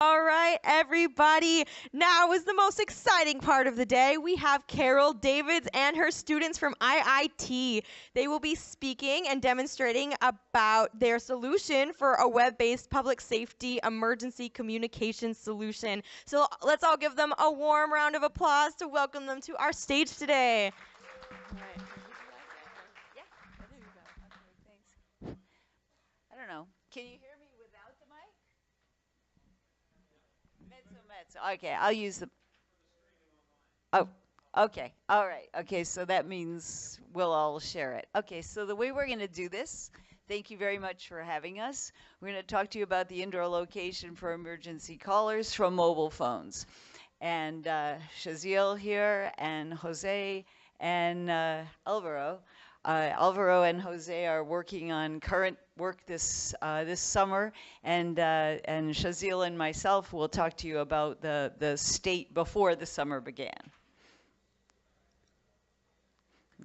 All right, everybody. Now is the most exciting part of the day. We have Carol Davids and her students from IIT. They will be speaking and demonstrating about their solution for a web-based public safety emergency communication solution. So let's all give them a warm round of applause to welcome them to our stage today. I don't know. Can you hear me without the mic? Mezzo. Okay, I'll use the. Oh, okay. All right. Okay, so that means we'll all share it. Okay, so the way we're going to do this, thank you very much for having us. We're going to talk to you about the indoor location for emergency callers from mobile phones. And Shaziel here, and Jose, and Alvaro. Alvaro and Jose are working on current work this summer, and Shaziel and myself will talk to you about the state before the summer began.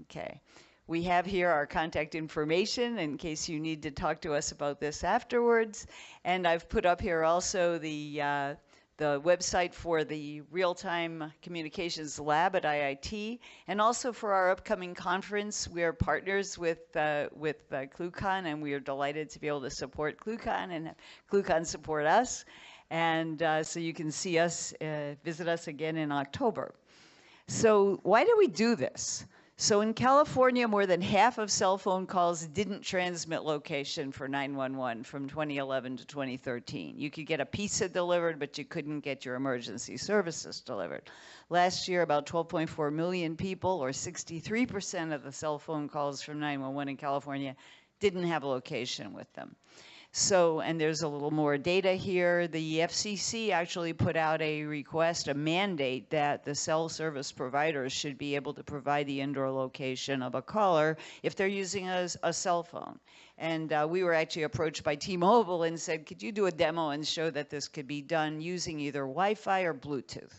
Okay. We have here our contact information in case you need to talk to us about this afterwards. And I've put up here also the website for the Real-Time Communications Lab at IIT, and also for our upcoming conference. We are partners with ClueCon, and we are delighted to be able to support ClueCon and have ClueCon support us. And so you can see us, visit us again in October. So why do we do this? So in California, more than half of cell phone calls didn't transmit location for 911 from 2011 to 2013. You could get a pizza delivered, but you couldn't get your emergency services delivered. Last year, about 12.4 million people, or 63% of the cell phone calls from 911 in California, didn't have a location with them. So, and there's a little more data here. The FCC actually put out a request, a mandate, that the cell service providers should be able to provide the indoor location of a caller if they're using a cell phone. And we were actually approached by T-Mobile and said, could you do a demo and show that this could be done using either Wi-Fi or Bluetooth?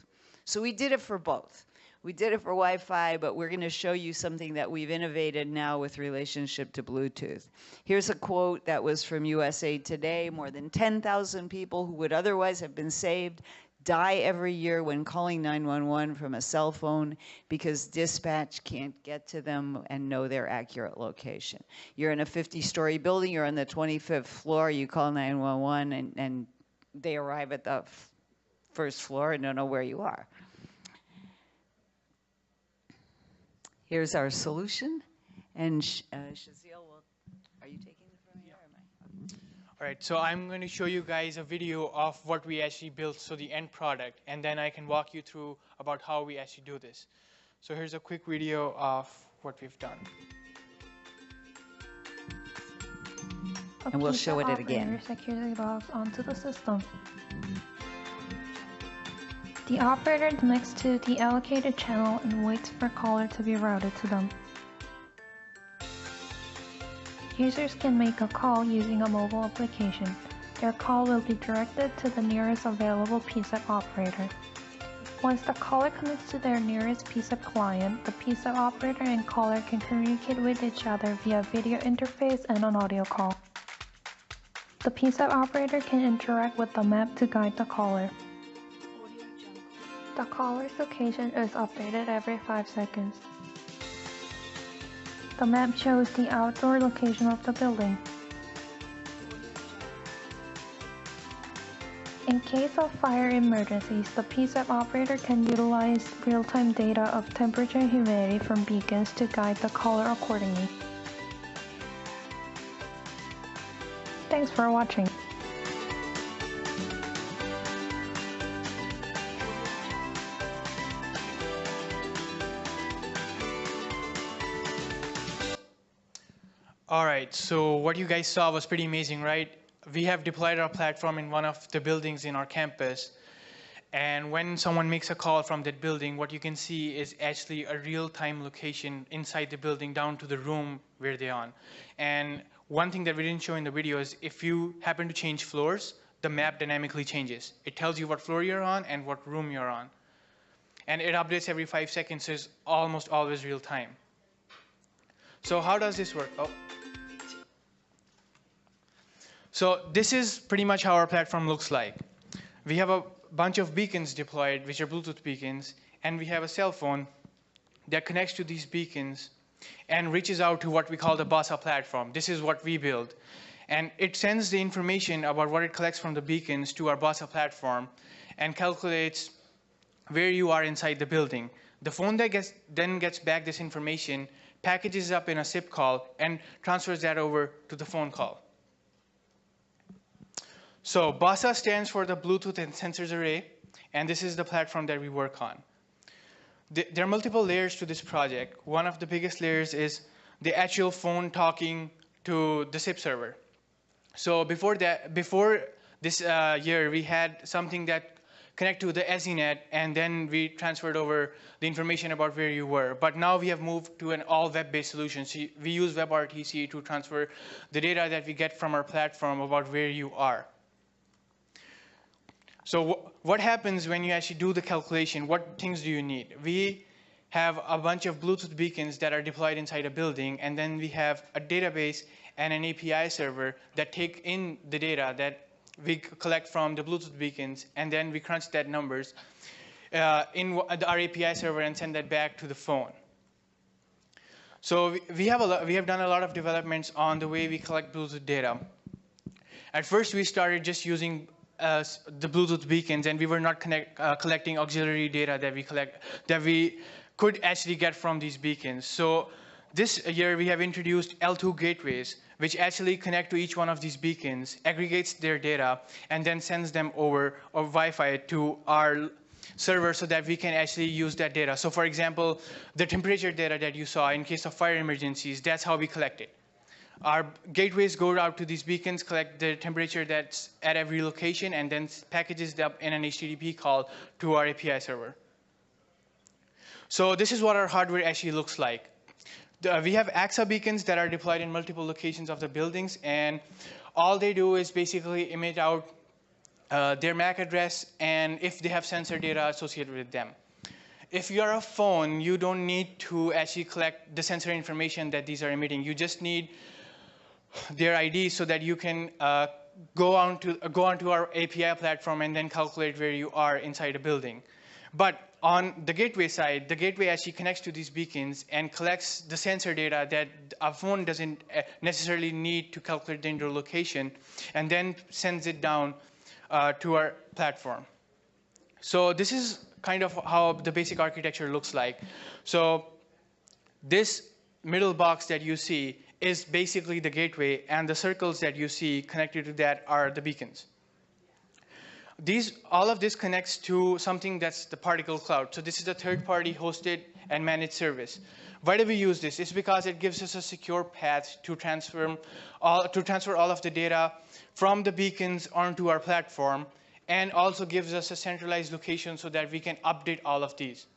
So we did it for both. We did it for Wi-Fi, but we're going to show you something that we've innovated now with relationship to Bluetooth. Here's a quote that was from USA Today. More than 10,000 people who would otherwise have been saved die every year when calling 911 from a cell phone because dispatch can't get to them and know their accurate location. You're in a 50-story building, you're on the 25th floor, you call 911 and they arrive at the first floor and don't know where you are. Here's our solution, and Shaziel, are you taking it from here? Or am I? Okay. All right, so I'm going to show you guys a video of what we actually built, so the end product, and then I can walk you through about how we actually do this. So here's a quick video of what we've done. And we'll show it again. Securely logs onto the system. The operator connects to the allocated channel and waits for a caller to be routed to them. Users can make a call using a mobile application. Their call will be directed to the nearest available PSAP operator. Once the caller connects to their nearest PSAP client, the PSAP operator and caller can communicate with each other via video interface and an audio call. The PSAP operator can interact with the map to guide the caller. The caller's location is updated every 5 seconds. The map shows the outdoor location of the building. In case of fire emergencies, the PSAP operator can utilize real-time data of temperature and humidity from beacons to guide the caller accordingly. Thanks for watching. All right, so what you guys saw was pretty amazing, right? We have deployed our platform in one of the buildings in our campus. And when someone makes a call from that building, what you can see is actually a real-time location inside the building down to the room where they're on. And one thing that we didn't show in the video is if you happen to change floors, the map dynamically changes. It tells you what floor you're on and what room you're on. And it updates every 5 seconds, so it's almost always real time. So how does this work? Oh. So this is pretty much how our platform looks like. we have a bunch of beacons deployed, which are Bluetooth beacons, and we have a cell phone that connects to these beacons and reaches out to what we call the BASA platform. This is what we build. And it sends the information about what it collects from the beacons to our BASA platform and calculates where you are inside the building. The phone that then gets back this information, packages it up in a SIP call, and transfers that over to the phone call. So BASA stands for the Bluetooth and Sensors Array, and this is the platform that we work on. There are multiple layers to this project. One of the biggest layers is the actual phone talking to the SIP server. So before this year, we had something that connect to the SDNet, and then we transferred over the information about where you were. But now we have moved to an all web-based solution. So we use WebRTC to transfer the data that we get from our platform about where you are. So what happens when you actually do the calculation? What things do you need? We have a bunch of Bluetooth beacons that are deployed inside a building, and then we have a database and an API server that take in the data that we collect from the Bluetooth beacons, and then we crunch that numbers in our API server and send that back to the phone. So we have done a lot of developments on the way we collect Bluetooth data. At first, we started just using the Bluetooth beacons, and we were not collecting auxiliary data that we could actually get from these beacons. So this year, we have introduced L2 gateways, which actually connect to each one of these beacons, aggregates their data, and then sends them over or Wi-Fi to our server so that we can actually use that data. So for example, the temperature data that you saw in case of fire emergencies, that's how we collect it. Our gateways go out to these beacons, collect the temperature that's at every location, and then packages them in an HTTP call to our API server. So this is what our hardware actually looks like. We have AXA beacons that are deployed in multiple locations of the buildings, and all they do is basically emit out their MAC address and if they have sensor data associated with them. If you're a phone, you don't need to actually collect the sensor information that these are emitting. You just need their ID so that you can go onto our API platform and then calculate where you are inside a building. But on the gateway side, the gateway actually connects to these beacons and collects the sensor data that a phone doesn't necessarily need to calculate the indoor location, and then sends it down to our platform. So this is kind of how the basic architecture looks like. So this middle box that you see is basically the gateway, and the circles that you see connected to that are the beacons. All of this connects to something that's the particle cloud. So this is a third-party hosted and managed service. Why do we use this? It's because it gives us a secure path to transfer all of the data from the beacons onto our platform, and also gives us a centralized location so that we can update all of these.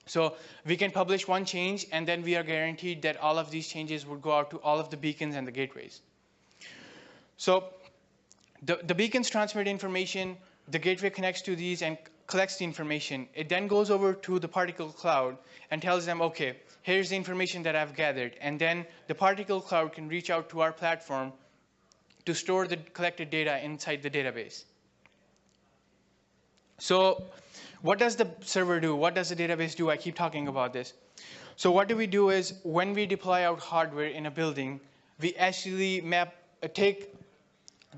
So we can publish one change, and then we are guaranteed that all of these changes will go out to all of the beacons and the gateways. So the beacons transmit information, the gateway connects to these and collects the information. It then goes over to the particle cloud and tells them, okay, here's the information that I've gathered. And then the particle cloud can reach out to our platform to store the collected data inside the database. So what does the server do? What does the database do? I keep talking about this. So what we do is when we deploy out hardware in a building, we actually take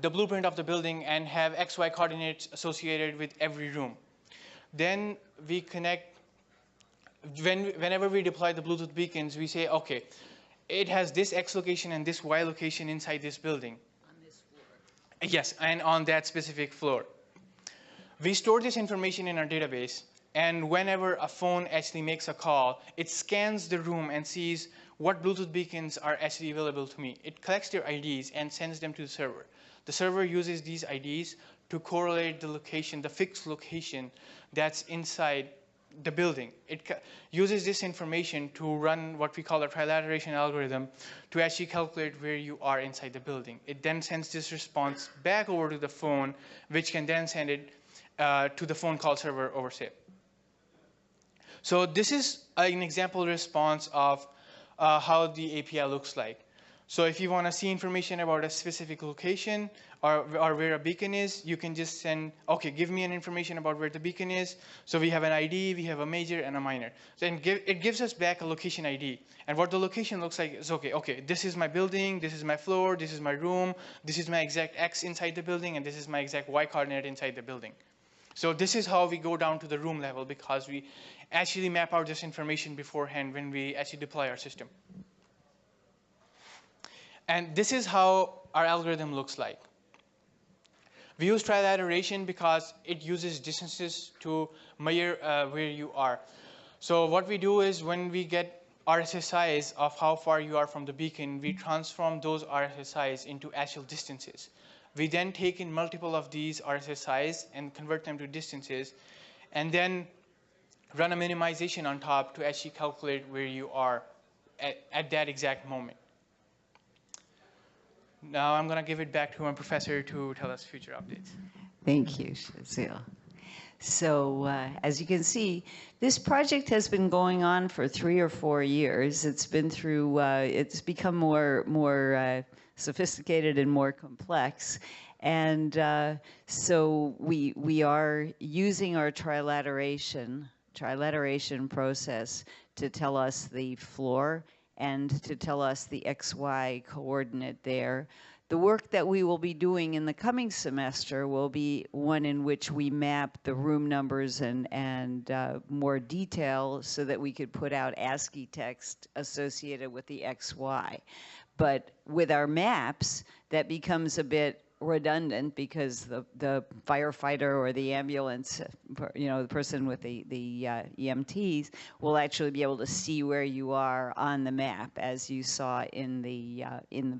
the blueprint of the building and have XY coordinates associated with every room. Then we connect, whenever we deploy the Bluetooth beacons, we say, okay, it has this X location and this Y location inside this building. On this floor. Yes, and on that specific floor. We store this information in our database, and whenever a phone actually makes a call, it scans the room and sees what Bluetooth beacons are actually available to me. It collects their IDs and sends them to the server. The server uses these IDs to correlate the location, the fixed location that's inside the building. It uses this information to run what we call a trilateration algorithm to actually calculate where you are inside the building. It then sends this response back over to the phone, which can then send it to the phone call server over SIP. So this is an example response of how the API looks like. So if you want to see information about a specific location or where a beacon is, you can just send, okay, give me an information about where the beacon is. So we have an ID, we have a major and a minor. So it gives us back a location ID. And what the location looks like is, okay, this is my building, this is my floor, this is my room, this is my exact X inside the building, and this is my exact Y coordinate inside the building. So this is how we go down to the room level, because we actually map out this information beforehand when we actually deploy our system. And this is how our algorithm looks like. We use trilateration because it uses distances to measure where you are. So what we do is when we get RSSIs of how far you are from the beacon, we transform those RSSIs into actual distances. We then take in multiple of these RSSIs and convert them to distances, and then run a minimization on top to actually calculate where you are at that exact moment. Now I'm going to give it back to my professor to tell us future updates. Thank you, Shazil. So as you can see, this project has been going on for 3 or 4 years. It's been through, it's become more sophisticated and more complex. And so we are using our trilateration process to tell us the floor and to tell us the XY coordinate there. The work that we will be doing in the coming semester will be one in which we map the room numbers and more detail so that we could put out ASCII text associated with the XY. But with our maps, that becomes a bit redundant because the firefighter or the ambulance, you know, the person with the EMTs will actually be able to see where you are on the map, as you saw in the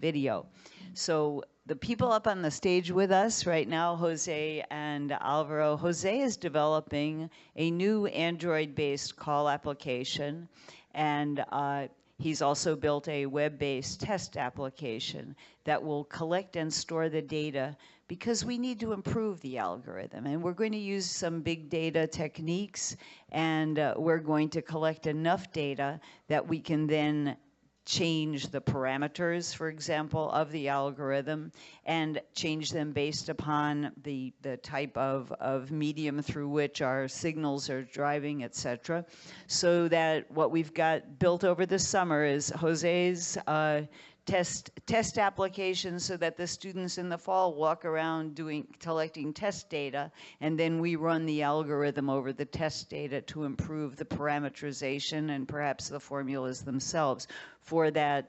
video. So the people up on the stage with us right now, Jose and Alvaro. Jose is developing a new Android-based call application, and he's also built a web-based test application that will collect and store the data because we need to improve the algorithm. And we're going to use some big data techniques, and we're going to collect enough data that we can then change the parameters, for example, of the algorithm and change them based upon the type of medium through which our signals are driving, et cetera. So that what we've got built over the summer is Jose's test applications so that the students in the fall walk around collecting test data, and then we run the algorithm over the test data to improve the parameterization and perhaps the formulas themselves for the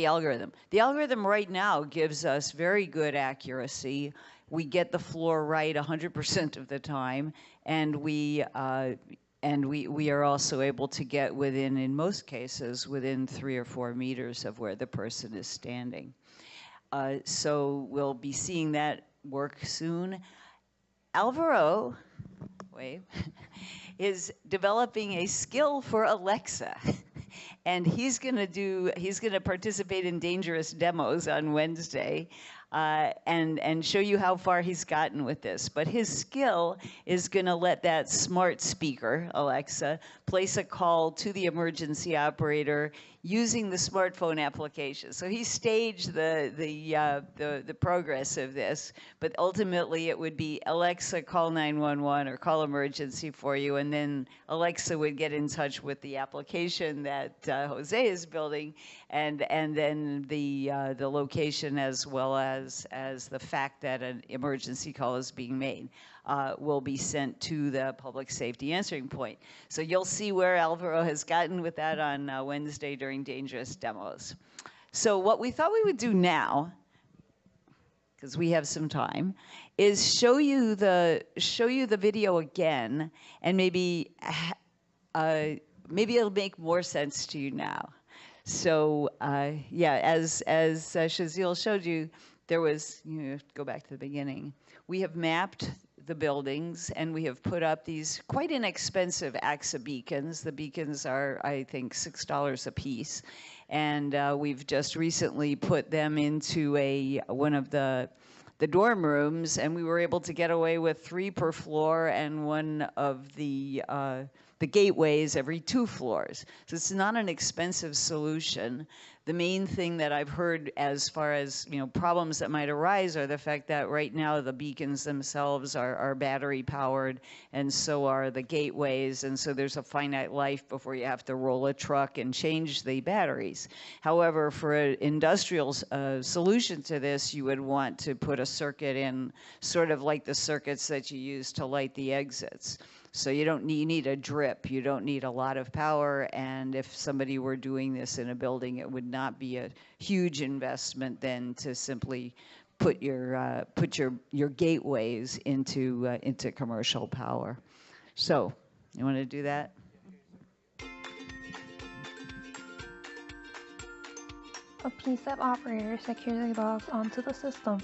algorithm. The algorithm right now gives us very good accuracy. We get the floor right 100% of the time, and we are also able to get within, in most cases, within 3 or 4 meters of where the person is standing. So we'll be seeing that work soon. Alvaro, wave, is developing a skill for Alexa. And he's gonna participate in dangerous demos on Wednesday. And show you how far he's gotten with this. But his skill is going to let that smart speaker, Alexa, place a call to the emergency operator using the smartphone application. So he staged the progress of this, but ultimately it would be Alexa, call 911 or call emergency for you, and then Alexa would get in touch with the application that Jose is building, and then the location as well as the fact that an emergency call is being made will be sent to the public safety answering point. So you'll see where Alvaro has gotten with that on Wednesday during dangerous demos. So what we thought we would do now, because we have some time, is show you the video again, and maybe it'll make more sense to you now. So yeah, as Shazil showed you, there was, go back to the beginning. We have mapped the buildings, and we have put up these quite inexpensive AXA beacons. The beacons are, I think, $6 a piece. And we've just recently put them into one of the dorm rooms, and we were able to get away with 3 per floor, and one of the the gateways every 2 floors. So it's not an expensive solution. The main thing that I've heard as far as problems that might arise are the fact that right now the beacons themselves are battery powered, and so are the gateways, and so there's a finite life before you have to roll a truck and change the batteries. However, for an industrial solution to this, you would want to put a circuit in, sort of like the circuits that you use to light the exits. So you need a drip. You don't need a lot of power, and if somebody were doing this in a building, it would not be a huge investment then to simply put your gateways into commercial power. So you want to do that? A PSAP operator securely logs onto the system.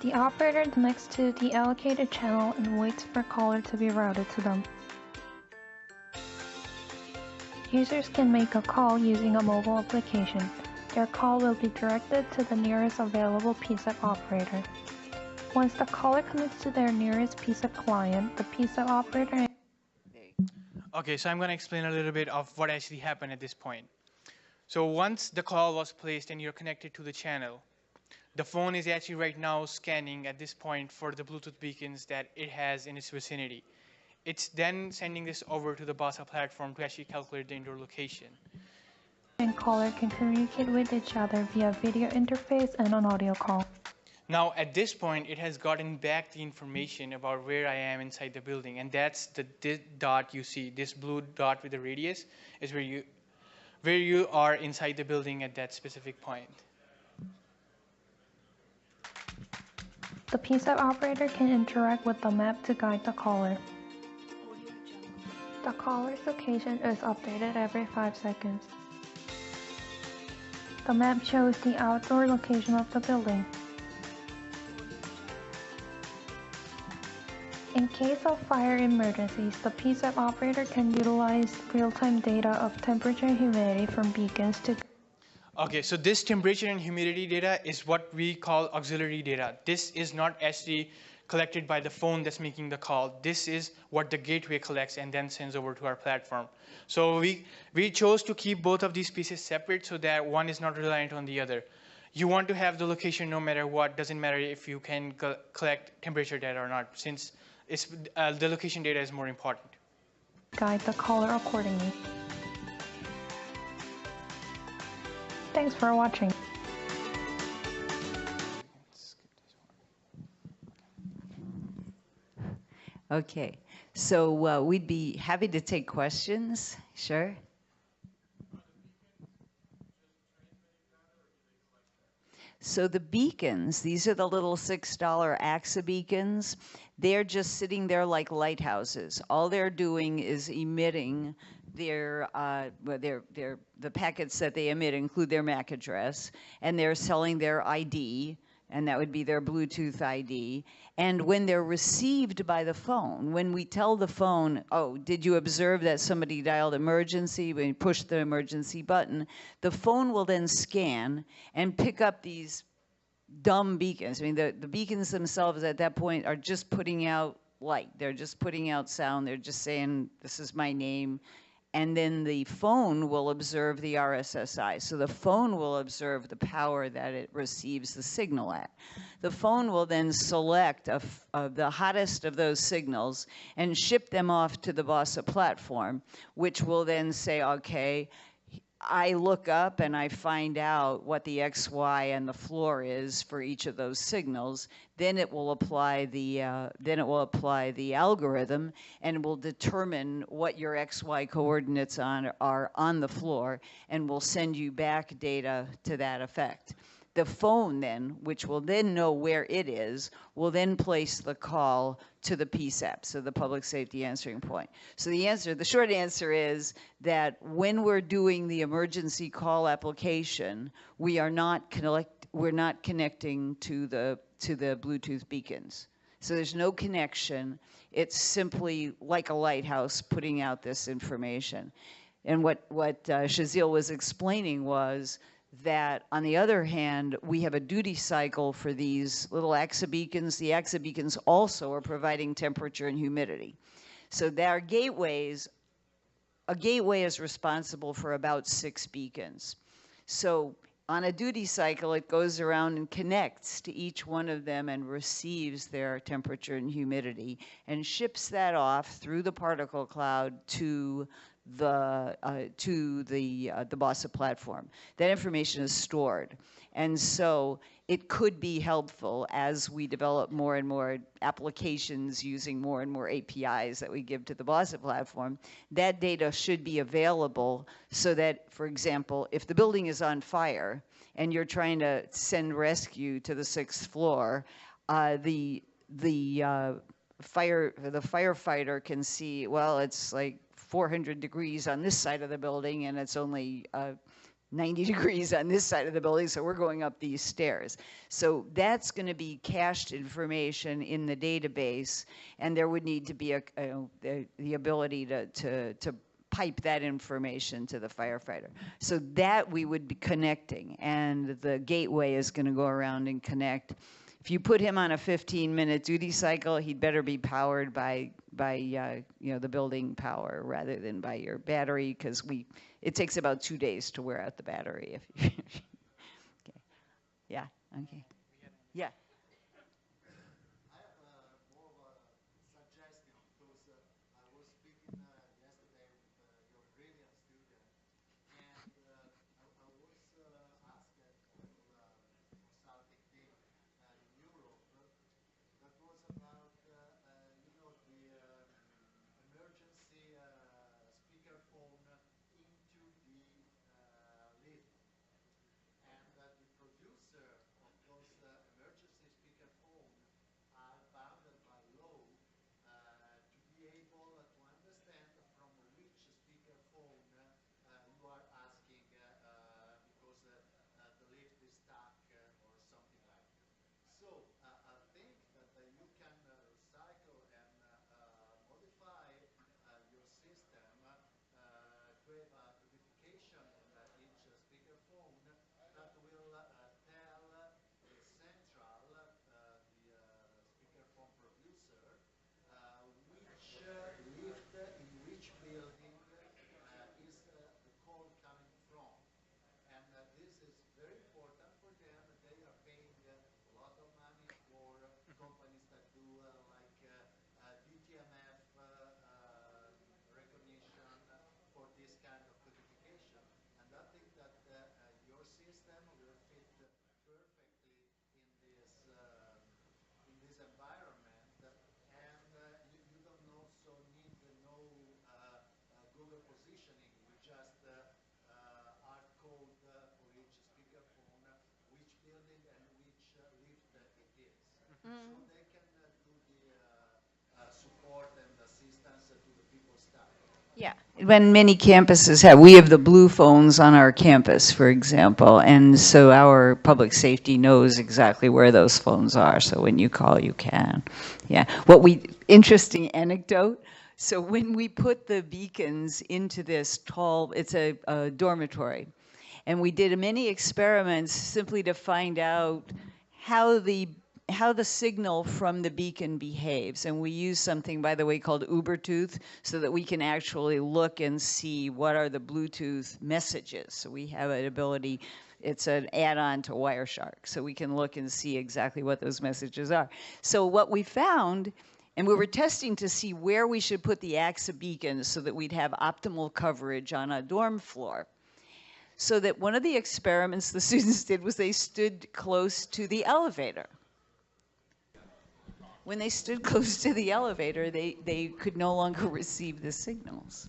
The operator connects to the allocated channel and waits for a caller to be routed to them. Users can make a call using a mobile application. Their call will be directed to the nearest available PSAP operator. Once the caller connects to their nearest PSAP client, the PSAP operator... Okay, so I'm going to explain a little bit of what actually happened at this point. So once the call was placed and you're connected to the channel, the phone is actually right now scanning at this point for the Bluetooth beacons that it has in its vicinity. It's then sending this over to the BASA platform to actually calculate the indoor location. And caller can communicate with each other via video interface and an audio call. Now, at this point, it has gotten back the information about where I am inside the building, and that's this dot you see. This blue dot with the radius is where you are inside the building at that specific point. The PSAP operator can interact with the map to guide the caller. The caller's location is updated every 5 seconds. The map shows the outdoor location of the building. In case of fire emergencies, the PSAP operator can utilize real-time data of temperature and humidity from beacons to... Okay, so this temperature and humidity data is what we call auxiliary data. This is not actually collected by the phone that's making the call. This is what the gateway collects and then sends over to our platform. So we chose to keep both of these pieces separate so that one is not reliant on the other. You want to have the location no matter what. Doesn't matter if you can collect temperature data or not, since the location data is more important. Guide the caller accordingly. Thanks for watching. Okay, so we'd be happy to take questions. Sure. So the beacons, these are the little $6 AXA beacons. They're just sitting there like lighthouses. All they're doing is emitting the packets that they emit include their MAC address, and they're selling their ID, and that would be their Bluetooth ID. And when they're received by the phone, when we tell the phone, oh, did you observe that somebody dialed emergency? When you push the emergency button, the phone will then scan and pick up these dumb beacons. I mean, the beacons themselves at that point are just putting out light. They're just putting out sound. They're just saying, this is my name. And then the phone will observe the RSSI. So the phone will observe the power that it receives the signal at. The phone will then select the hottest of those signals and ship them off to the BASA platform, which will then say, okay, I look up and I find out what the X, Y, and the floor is for each of those signals. Then it will apply the algorithm and will determine what your X, Y coordinates are on the floor, and will send you back data to that effect. The phone then, which will then know where it is, will then place the call to the PSAP, so the public safety answering point. So the short answer is that when we're doing the emergency call application, we're not connecting to the Bluetooth beacons. So there's no connection. It's simply like a lighthouse putting out this information. And what Shazil was explaining was that, on the other hand, we have a duty cycle for these little AXA beacons. The AXA beacons also are providing temperature and humidity. So their gateways, a gateway is responsible for about 6 beacons. So on a duty cycle, it goes around and connects to each one of them and receives their temperature and humidity and ships that off through the particle cloud to the BOSSA platform. That information is stored. And so it could be helpful as we develop more and more applications using more and more APIs that we give to the BOSSA platform. That data should be available so that, for example, if the building is on fire and you're trying to send rescue to the 6th floor, the firefighter can see, well, it's like 400 degrees on this side of the building and it's only 90 degrees on this side of the building, so we're going up these stairs. So that's going to be cached information in the database, and there would need to be the ability to pipe that information to the firefighter. So that we would be connecting, and the gateway is going to go around and connect. If you put him on a 15-minute duty cycle, he'd better be powered by the building power rather than by your battery, because it takes about 2 days to wear out the battery. If you okay. Yeah. Okay. Yeah. Yeah, when many campuses have, we have the blue phones on our campus, for example, and so our public safety knows exactly where those phones are, so when you call, you can. Yeah, interesting anecdote, so when we put the beacons into this tall, it's a dormitory, and we did many experiments simply to find out how the signal from the beacon behaves. And we use something, by the way, called Ubertooth, so that we can actually look and see what are the Bluetooth messages. So we have an ability, it's an add-on to Wireshark, so we can look and see exactly what those messages are. So what we found, and we were testing to see where we should put the AXA beacons so that we'd have optimal coverage on a dorm floor. So that one of the experiments the students did was they stood close to the elevator. When they stood close to the elevator, they could no longer receive the signals.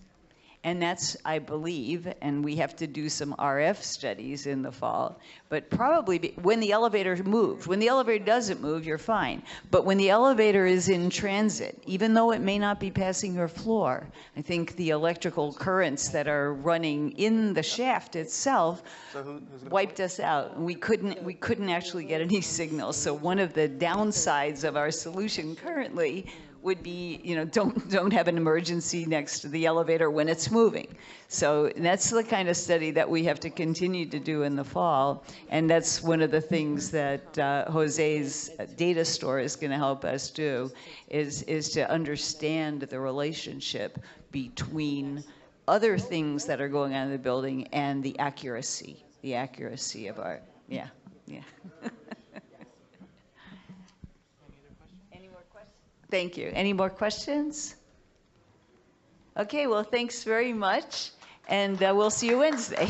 And that's, I believe, and we have to do some RF studies in the fall, but probably when the elevator moved. When the elevator doesn't move, you're fine. But when the elevator is in transit, even though it may not be passing your floor, I think the electrical currents that are running in the shaft itself wiped us out. We couldn't actually get any signals. So one of the downsides of our solution currently would be, don't have an emergency next to the elevator when it's moving. So that's the kind of study that we have to continue to do in the fall. And that's one of the things that Jose's data store is going to help us do, is to understand the relationship between other things that are going on in the building and the accuracy of our, yeah. Thank you. Any more questions? Okay, well, thanks very much, and we'll see you Wednesday.